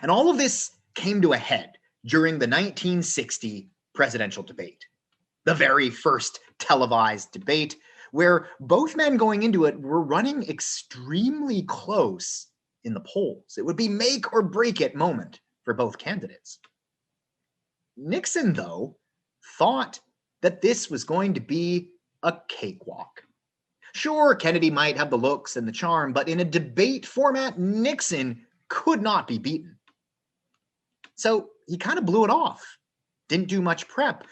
And all of this came to a head during the 1960 presidential debate, the very first televised debate, where both men going into it were running extremely close in the polls. It would be make or break it moment for both candidates. Nixon, though, thought that this was going to be a cakewalk. Sure, Kennedy might have the looks and the charm, but in a debate format, Nixon could not be beaten. So he kind of blew it off, didn't do much prep.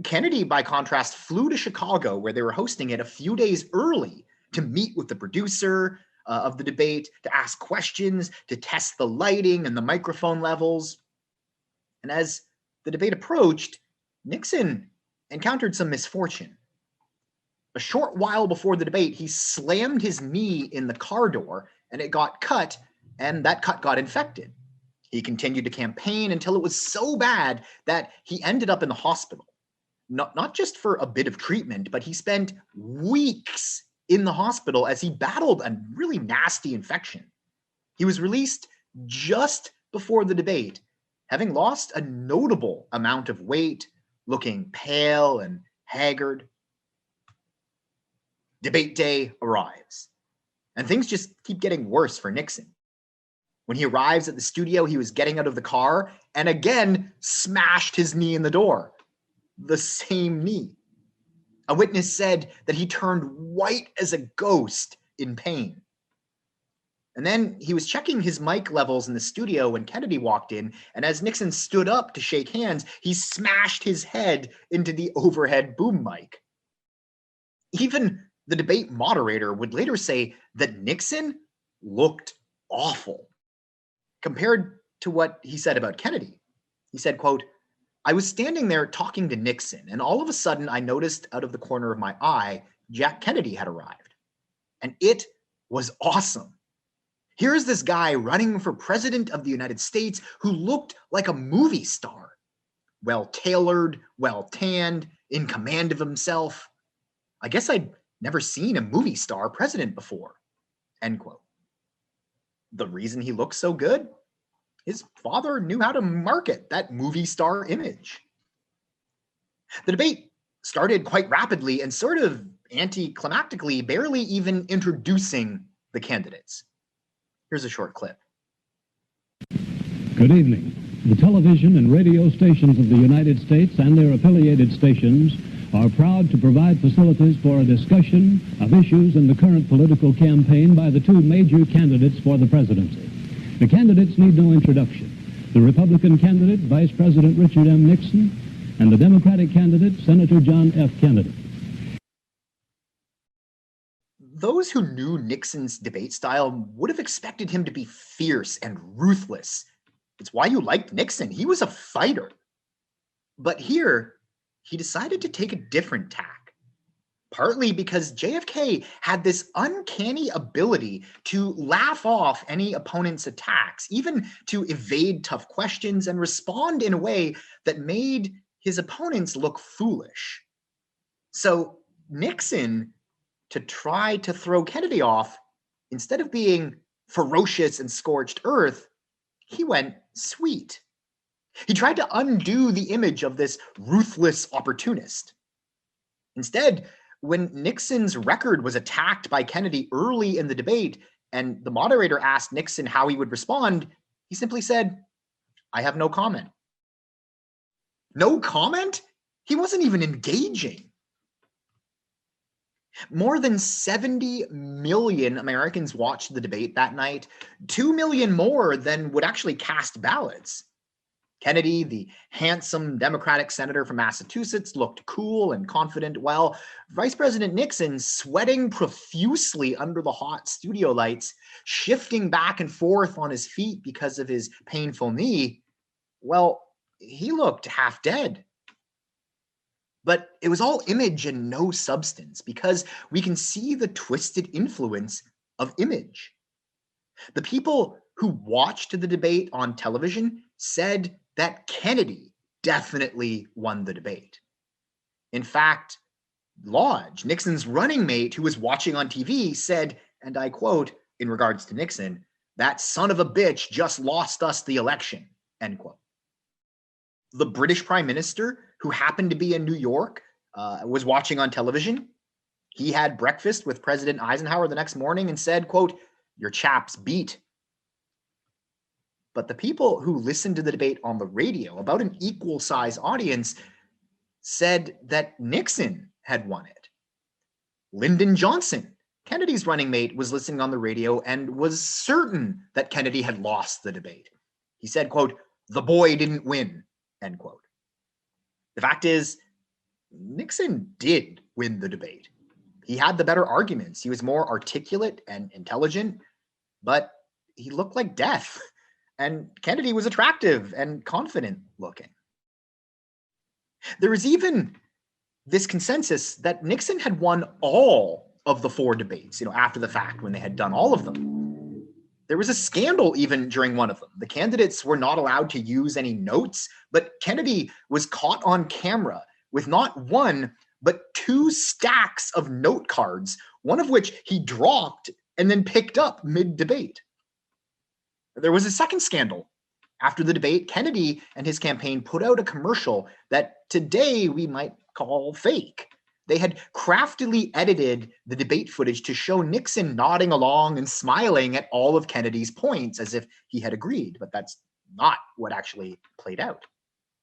Kennedy, by contrast, flew to Chicago, where they were hosting it, a few days early to meet with the producer of the debate, to ask questions, to test the lighting and the microphone levels. And as the debate approached, Nixon encountered some misfortune. A short while before the debate, he slammed his knee in the car door, and it got cut, and that cut got infected. He continued to campaign until it was so bad that he ended up in the hospital. Not just for a bit of treatment, but he spent weeks in the hospital as he battled a really nasty infection. He was released just before the debate, having lost a notable amount of weight, looking pale and haggard. Debate day arrives, and things just keep getting worse for Nixon. When he arrives at the studio, he was getting out of the car and again smashed his knee in the door. The same knee. A witness said that he turned white as a ghost in pain. And then he was checking his mic levels in the studio when Kennedy walked in, and as Nixon stood up to shake hands, he smashed his head into the overhead boom mic. Even the debate moderator would later say that Nixon looked awful compared to what he said about Kennedy. He said, quote, "I was standing there talking to Nixon, and all of a sudden I noticed out of the corner of my eye, Jack Kennedy had arrived. And it was awesome. Here's this guy running for president of the United States who looked like a movie star. Well-tailored, well-tanned, in command of himself. I guess I'd never seen a movie star president before." End quote. The reason he looked so good? His father knew how to market that movie star image. The debate started quite rapidly and sort of anticlimactically, barely even introducing the candidates. Here's a short clip. Good evening. The television and radio stations of the United States and their affiliated stations are proud to provide facilities for a discussion of issues in the current political campaign by the two major candidates for the presidency. The candidates need no introduction. The Republican candidate, Vice President Richard M. Nixon, and the Democratic candidate, Senator John F. Kennedy. Those who knew Nixon's debate style would have expected him to be fierce and ruthless. It's why you liked Nixon. He was a fighter. But here, he decided to take a different tack, partly because JFK had this uncanny ability to laugh off any opponent's attacks, even to evade tough questions and respond in a way that made his opponents look foolish. So Nixon, to try to throw Kennedy off, instead of being ferocious and scorched earth, he went sweet. He tried to undo the image of this ruthless opportunist. Instead, when Nixon's record was attacked by Kennedy early in the debate, and the moderator asked Nixon how he would respond, he simply said, "I have no comment." No comment? He wasn't even engaging. More than 70 million Americans watched the debate that night, 2 million more than would actually cast ballots. Kennedy, the handsome Democratic senator from Massachusetts, looked cool and confident, while Vice President Nixon, sweating profusely under the hot studio lights, shifting back and forth on his feet because of his painful knee, well, he looked half dead. But it was all image and no substance, because we can see the twisted influence of image. The people who watched the debate on television said that Kennedy definitely won the debate. In fact, Lodge, Nixon's running mate who was watching on TV, said, and I quote, in regards to Nixon, That son of a bitch just lost us the election, end quote. The British Prime Minister, who happened to be in New York, was watching on television. He had breakfast with President Eisenhower the next morning and said, quote, "Your chaps beat." But the people who listened to the debate on the radio, about an equal size audience, said that Nixon had won it. Lyndon Johnson, Kennedy's running mate, was listening on the radio and was certain that Kennedy had lost the debate. He said, quote, "The boy didn't win," end quote. The fact is, Nixon did win the debate. He had the better arguments. He was more articulate and intelligent, but he looked like death. And Kennedy was attractive and confident looking. There was even this consensus that Nixon had won all of the 4 debates, after the fact, when they had done all of them. There was a scandal even during one of them. The candidates were not allowed to use any notes, but Kennedy was caught on camera with not one, but 2 stacks of note cards, one of which he dropped and then picked up mid-debate. There was a second scandal. After the debate, Kennedy and his campaign put out a commercial that today we might call fake. They had craftily edited the debate footage to show Nixon nodding along and smiling at all of Kennedy's points as if he had agreed, but that's not what actually played out.